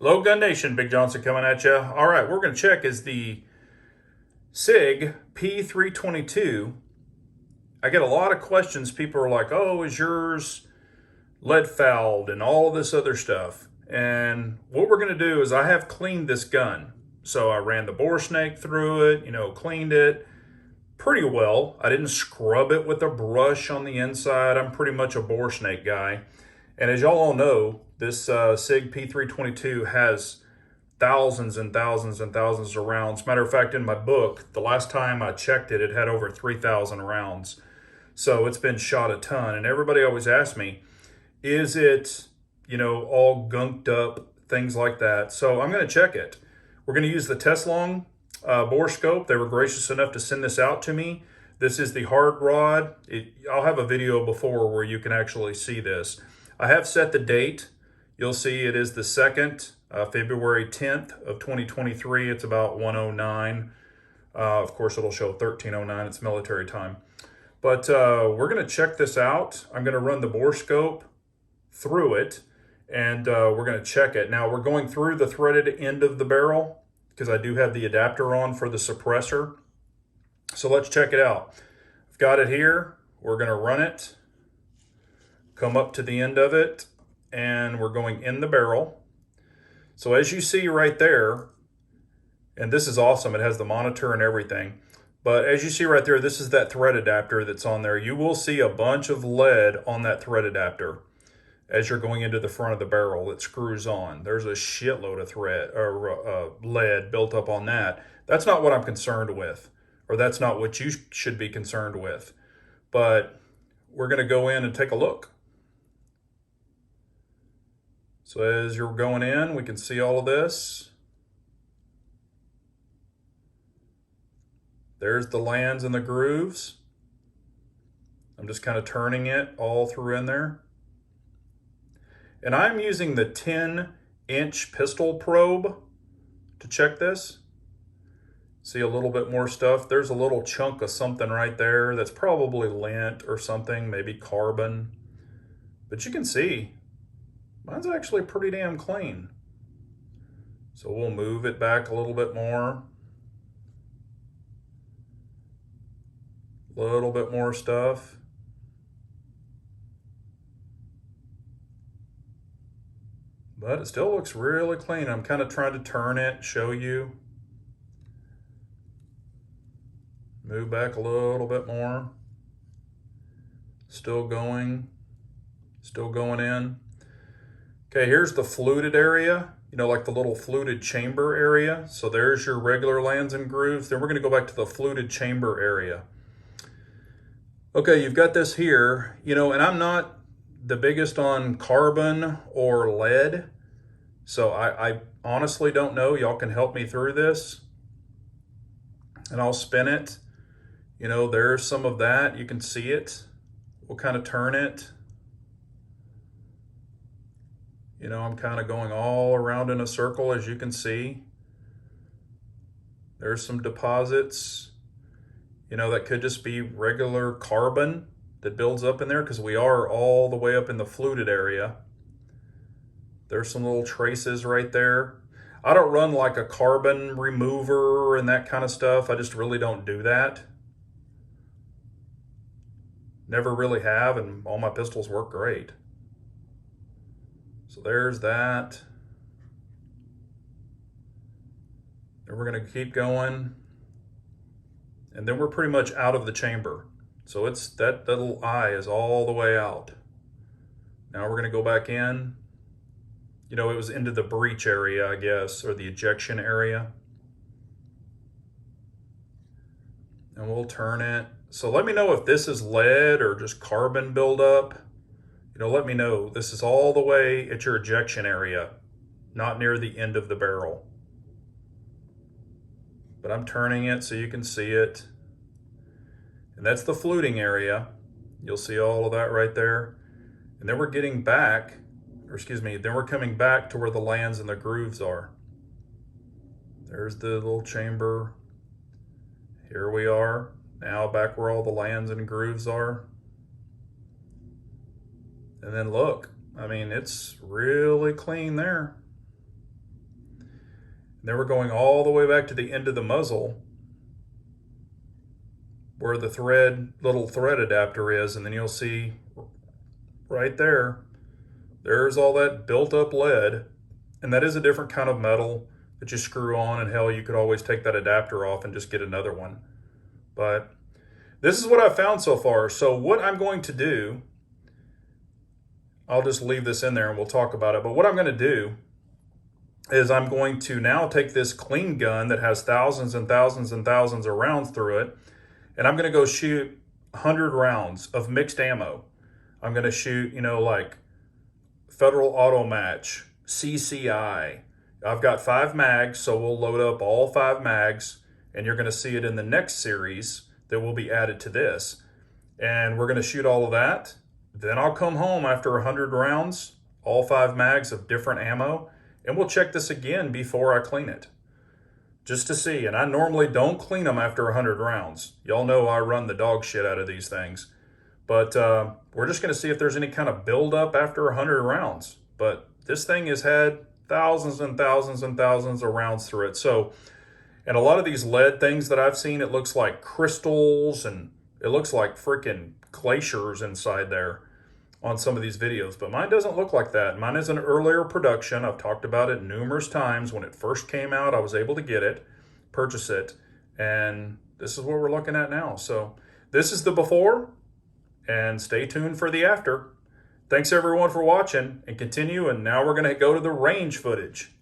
Hello, Gun Nation. Big Johnson coming at you. All right, we're going to check is the Sig P322. I get a lot of questions. People are like, oh, is yours lead fouled and all this other stuff? And what we're going to do is I have cleaned this gun. So I ran the bore snake through it, cleaned it pretty well. I didn't scrub it with a brush on the inside. I'm pretty much a bore snake guy. And as y'all all know, this Sig P322 has thousands and thousands and thousands of rounds. Matter of fact, in my book, the last time I checked it, it had over 3,000 rounds. So it's been shot a ton. And everybody always asks me, is it, all gunked up, things like that. So I'm going to check it. We're going to use the Teslong bore scope. They were gracious enough to send this out to me. This is the hard rod. I'll have a video before where you can actually see this. I have set the date. You'll see it is the 2nd, February 10th of 2023. It's about 1:09. Of course, it'll show 13:09. It's military time. But we're going to check this out. I'm going to run the bore scope through it, and we're going to check it. Now, we're going through the threaded end of the barrel because I do have the adapter on for the suppressor. So let's check it out. I've got it here. We're going to run it, come up to the end of it, and we're going in the barrel. So as you see right there, and this is awesome, it has the monitor and everything, but as you see right there, this is that thread adapter that's on there. You will see a bunch of lead on that thread adapter as you're going into the front of the barrel. It screws on. There's a shitload of thread or lead built up on that. That's not what I'm concerned with, or that's not what you should be concerned with. But we're going to go in and take a look. So as you're going in, we can see all of this. There's the lands and the grooves. I'm just kind of turning it all through in there. And I'm using the 10-inch pistol probe to check this. See a little bit more stuff. There's a little chunk of something right there that's probably lint or something, maybe carbon. But you can see, mine's actually pretty damn clean. So we'll move it back a little bit more. A little bit more stuff. But it still looks really clean. I'm kind of trying to turn it, show you. Move back a little bit more. Still going in. Okay, here's the fluted area, like the little fluted chamber area. So there's your regular lands and grooves. Then we're going to go back to the fluted chamber area. Okay, you've got this here, and I'm not the biggest on carbon or lead. So I honestly don't know. Y'all can help me through this. And I'll spin it. There's some of that. You can see it. We'll kind of turn it. I'm kind of going all around in a circle, as you can see. There's some deposits. That could just be regular carbon that builds up in there because we are all the way up in the fluted area. There's some little traces right there. I don't run like a carbon remover and that kind of stuff. I just really don't do that. Never really have, and all my pistols work great. So there's that. Then we're going to keep going. And then we're pretty much out of the chamber. So it's that little eye is all the way out. Now we're going to go back in. It was into the breech area, I guess, or the ejection area. And we'll turn it. So let me know if this is lead or just carbon buildup. Let me know. This is all the way at your ejection area, not near the end of the barrel. But I'm turning it so you can see it. And that's the fluting area. You'll see all of that right there. And then we're getting back, then we're coming back to where the lands and the grooves are. There's the little chamber. Here we are, now back where all the lands and grooves are. And then look, it's really clean there. Then we're going all the way back to the end of the muzzle where the little thread adapter is, and then you'll see right there, there's all that built up lead, and that is a different kind of metal that you screw on, and hell, you could always take that adapter off and just get another one. But this is what I've found so far. So what I'm going to do, I'll just leave this in there and we'll talk about it, but what I'm going to do is I'm going to now take this clean gun that has thousands and thousands and thousands of rounds through it, and I'm going to go shoot 100 rounds of mixed ammo. I'm going to shoot, like Federal Auto Match, CCI. I've got 5 mags, so we'll load up all 5 mags, and you're going to see it in the next series that will be added to this. And we're going to shoot all of that. Then I'll come home after 100 rounds, all 5 mags of different ammo, and we'll check this again before I clean it, just to see. And I normally don't clean them after 100 rounds. Y'all know I run the dog shit out of these things. But we're just going to see if there's any kind of buildup after 100 rounds. But this thing has had thousands and thousands and thousands of rounds through it. So, and a lot of these lead things that I've seen, it looks like crystals and it looks like freaking glaciers inside there on some of these videos. But mine doesn't look like that. Mine is an earlier production. I've talked about it numerous times. When it first came out, I was able to get it, purchase it, and this is what we're looking at now. So this is the before, and stay tuned for the after. Thanks everyone for watching, and continue, and now we're going to go to the range footage.